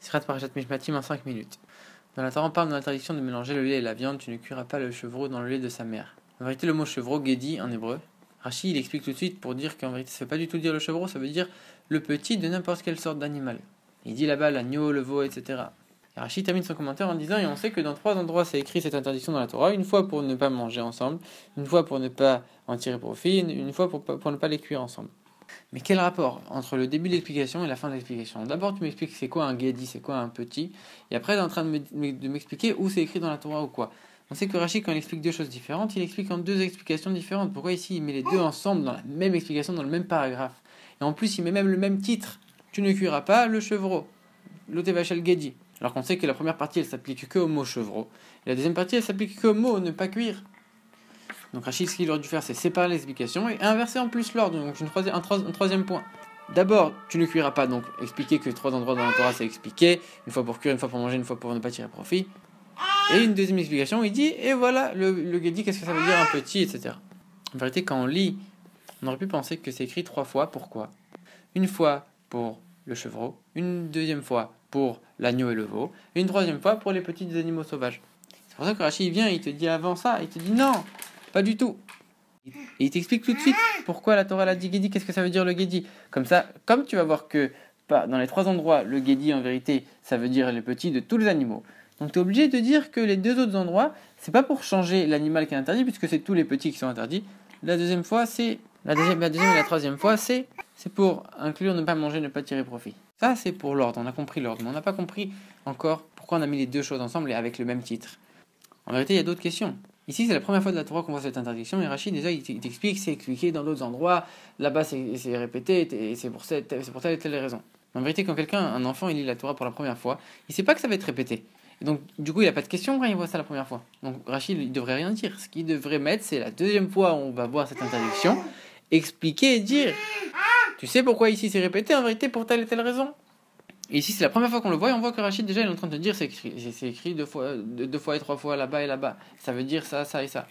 Sirat Parashat Mishpatim en 5 minutes. Dans la Torah, on parle de l'interdiction de mélanger le lait et la viande. Tu ne cuiras pas le chevreau dans le lait de sa mère. En vérité, le mot chevreau, Gedi en hébreu, Rashi il explique tout de suite pour dire qu'en vérité, ça ne veut pas du tout dire le chevreau, ça veut dire le petit de n'importe quelle sorte d'animal. Il dit là-bas l'agneau, le veau, etc. Et Rashi termine son commentaire en disant, et on sait que dans 3 endroits c'est écrit cette interdiction dans la Torah, une fois pour ne pas manger ensemble, une fois pour ne pas en tirer profit, une fois pour ne pas les cuire ensemble. Mais quel rapport entre le début de l'explication et la fin de l'explication? D'abord, tu m'expliques c'est quoi un Gedi, c'est quoi un petit, et après, tu es en train de m'expliquer où c'est écrit dans la Torah ou quoi. On sait que Rashi, quand il explique deux choses différentes, il explique en deux explications différentes. Pourquoi ici, il met les deux ensemble dans la même explication, dans le même paragraphe? Et en plus, il met même le même titre. Tu ne cuiras pas le chevreau, l'otevachel Gedi. Alors qu'on sait que la première partie, elle s'applique que au mot chevreau, et la deuxième partie, elle s'applique que au mot ne pas cuire. Donc Rachid, ce qu'il aurait dû faire, c'est séparer l'explication et inverser en plus l'ordre. Donc un troisième point. D'abord, tu ne cuiras pas, donc expliquer que 3 endroits dans la Torah, c'est expliqué. Une fois pour cuire, une fois pour manger, une fois pour ne pas tirer profit. Et une deuxième explication, il dit, et voilà, le Gedi, qu'est-ce que ça veut dire un petit, etc. En vérité, quand on lit, on aurait pu penser que c'est écrit 3 fois. Pourquoi? Une fois pour le chevreau, une deuxième fois pour l'agneau et le veau, et une troisième fois pour les petits animaux sauvages. C'est pour ça que Rachid vient et il te dit avant ça, il te dit non, pas du tout. Et il t'explique tout de suite pourquoi la Torah l'a dit Gedi, qu'est-ce que ça veut dire le Gedi. Comme ça, comme tu vas voir que dans les 3 endroits, le Gedi en vérité, ça veut dire les petits de tous les animaux. Donc tu es obligé de dire que les 2 autres endroits, c'est pas pour changer l'animal qui est interdit, puisque c'est tous les petits qui sont interdits. La deuxième fois, c'est la deuxième et la troisième fois, c'est pour inclure ne pas manger, ne pas tirer profit. Ça, c'est pour l'ordre, on a compris l'ordre, mais on n'a pas compris encore pourquoi on a mis les 2 choses ensemble et avec le même titre. En vérité, il y a d'autres questions. Ici, c'est la première fois de la Torah qu'on voit cette interdiction, et Rachid, déjà, il t'explique, c'est expliqué dans d'autres endroits, là-bas, c'est répété, et c'est pour telle et telle raison. En vérité, quand un enfant, il lit la Torah pour la première fois, il ne sait pas que ça va être répété. Et donc, du coup, il n'a pas de question quand il voit ça la première fois. Donc, Rachid, il ne devrait rien dire. Ce qu'il devrait mettre, c'est la deuxième fois où on va voir cette interdiction, expliquer et dire, tu sais pourquoi ici c'est répété, en vérité, pour telle et telle raison. Et ici, c'est la première fois qu'on le voit, et on voit que Rachid, déjà, il est en train de dire, c'est écrit 2 fois et 3 fois là-bas et là-bas. Ça veut dire ça, ça et ça.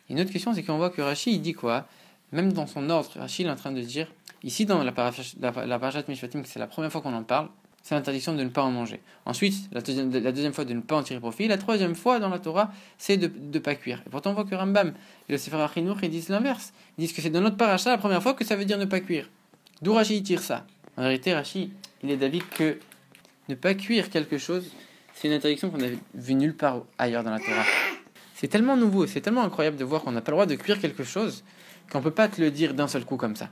Et une autre question, c'est qu'on voit que Rachid, il dit quoi? Même dans son ordre, Rachid est en train de dire, ici, dans la Parashat Mishpatim, c'est la première fois qu'on en parle, c'est l'interdiction de ne pas en manger. Ensuite, la deuxième fois, de ne pas en tirer profit. La troisième fois, dans la Torah, c'est de ne pas cuire. Et pourtant, on voit que Rambam et le Sefer HaChinuch, ils disent l'inverse. Ils disent que c'est dans notre parasha, la première fois, que ça veut dire ne pas cuire. D'où Rachid tire ça. En vérité, Rachid, il est d'avis que ne pas cuire quelque chose, c'est une interdiction qu'on n'a vue nulle part ailleurs dans la Torah. C'est tellement nouveau, c'est tellement incroyable de voir qu'on n'a pas le droit de cuire quelque chose qu'on ne peut pas te le dire d'un seul coup comme ça.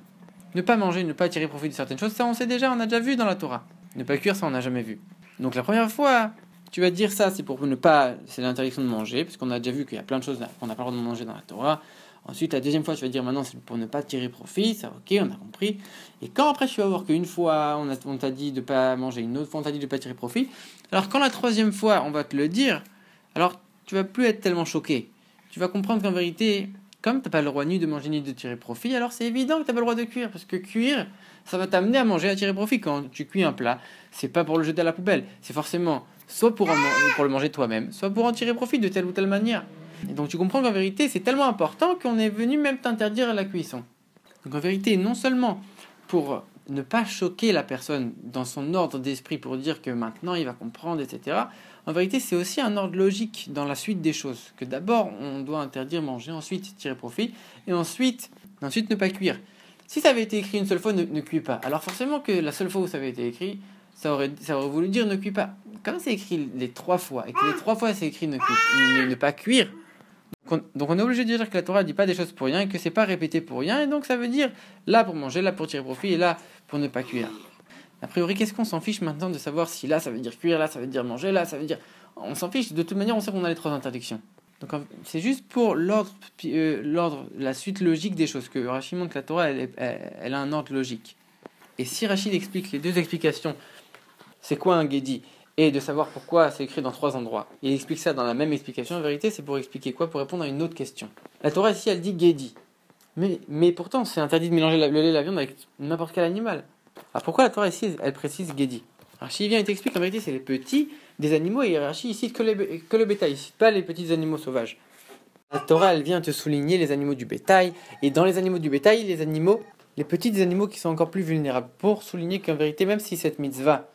Ne pas manger, ne pas tirer profit de certaines choses, ça on sait déjà, on a déjà vu dans la Torah. Ne pas cuire, ça on n'a jamais vu. Donc la première fois, tu vas te dire ça, c'est pour ne pas, c'est l'interdiction de manger, parce qu'on a déjà vu qu'il y a plein de choses qu'on n'a pas le droit de manger dans la Torah. Ensuite, la deuxième fois, tu vas dire maintenant, c'est pour ne pas tirer profit, ça ok, on a compris. Et quand après, tu vas voir qu'une fois, on t'a dit de ne pas manger, une autre fois, on t'a dit de ne pas tirer profit, alors quand la troisième fois, on va te le dire, alors tu vas plus être tellement choqué. Tu vas comprendre qu'en vérité, comme tu n'as pas le droit ni de manger ni de tirer profit, alors c'est évident que tu n'as pas le droit de cuire, parce que cuire, ça va t'amener à manger, à tirer profit. Quand tu cuis un plat, c'est pas pour le jeter à la poubelle, c'est forcément soit pour le manger toi-même, soit pour en tirer profit de telle ou telle manière. Et donc tu comprends qu'en vérité, c'est tellement important qu'on est venu même t'interdire la cuisson. Donc en vérité, non seulement pour ne pas choquer la personne dans son ordre d'esprit pour dire que maintenant il va comprendre, etc. En vérité, c'est aussi un ordre logique dans la suite des choses. Que d'abord, on doit interdire manger, ensuite tirer profit, et ensuite ne pas cuire. Si ça avait été écrit une seule fois, ne cuis pas. Alors forcément que la seule fois où ça avait été écrit, ça aurait voulu dire ne cuis pas. Comme c'est écrit les 3 fois, et que les 3 fois c'est écrit ne pas cuire, donc on est obligé de dire que la Torah ne dit pas des choses pour rien, et que c'est pas répété pour rien, et donc ça veut dire là pour manger, là pour tirer profit, et là pour ne pas cuire. A priori, qu'est-ce qu'on s'en fiche maintenant de savoir si là ça veut dire cuire, là ça veut dire manger, là ça veut dire... On s'en fiche, de toute manière on sait qu'on a les 3 interdictions. Donc c'est juste pour l'ordre, la suite logique des choses, que Rachid montre que la Torah elle a un ordre logique. Et si Rachid explique les 2 explications, c'est quoi un Gedi, et de savoir pourquoi c'est écrit dans 3 endroits, il explique ça dans la même explication, en vérité c'est pour expliquer quoi? Pour répondre à une autre question. La Torah ici elle dit Gedi, mais pourtant c'est interdit de mélanger le lait et la viande avec n'importe quel animal. Alors pourquoi la Torah ici elle précise Gedi? Rachid vient et t'explique en vérité c'est les petits des animaux, et Rachid cite que le bétail, il cite pas les petits animaux sauvages. La Torah elle vient te souligner les animaux du bétail, et dans les animaux du bétail, les petits animaux qui sont encore plus vulnérables, pour souligner qu'en vérité même si cette mitzvah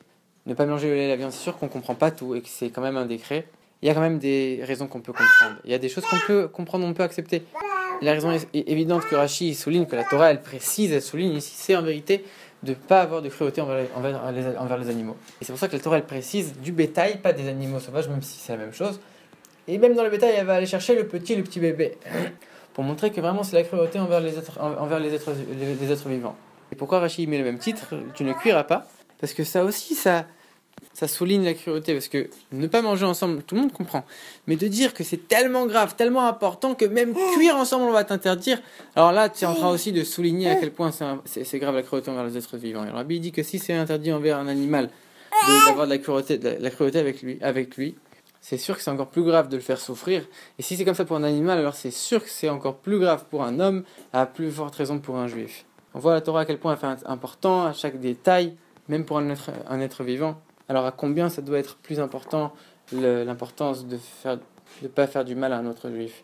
ne pas mélanger le lait et la viande, c'est sûr qu'on comprend pas tout et que c'est quand même un décret. Il y a quand même des raisons qu'on peut comprendre. Il y a des choses qu'on peut comprendre, on peut accepter. La raison est évidente que Rashi souligne, que la Torah, elle précise, elle souligne ici, c'est en vérité de ne pas avoir de cruauté envers les animaux. Et c'est pour ça que la Torah, elle précise du bétail, pas des animaux sauvages, même si c'est la même chose. Et même dans le bétail, elle va aller chercher le petit bébé, pour montrer que vraiment c'est la cruauté envers les êtres vivants. Et pourquoi Rashi met le même titre, tu ne cuiras pas? Parce que ça aussi, ça souligne la cruauté, parce que ne pas manger ensemble, tout le monde comprend. Mais de dire que c'est tellement grave, tellement important, que même cuire ensemble, on va t'interdire. Alors là, tu es en train aussi de souligner à quel point c'est grave la cruauté envers les êtres vivants. Et alors, Rabbi dit que si c'est interdit envers un animal d'avoir de la cruauté avec lui, c'est sûr que c'est encore plus grave de le faire souffrir. Et si c'est comme ça pour un animal, alors c'est sûr que c'est encore plus grave pour un homme, à plus forte raison pour un juif. On voit la Torah à quel point elle fait important, à chaque détail, même pour un être vivant. Alors à combien ça doit être plus important, l'importance de ne pas faire du mal à un autre juif.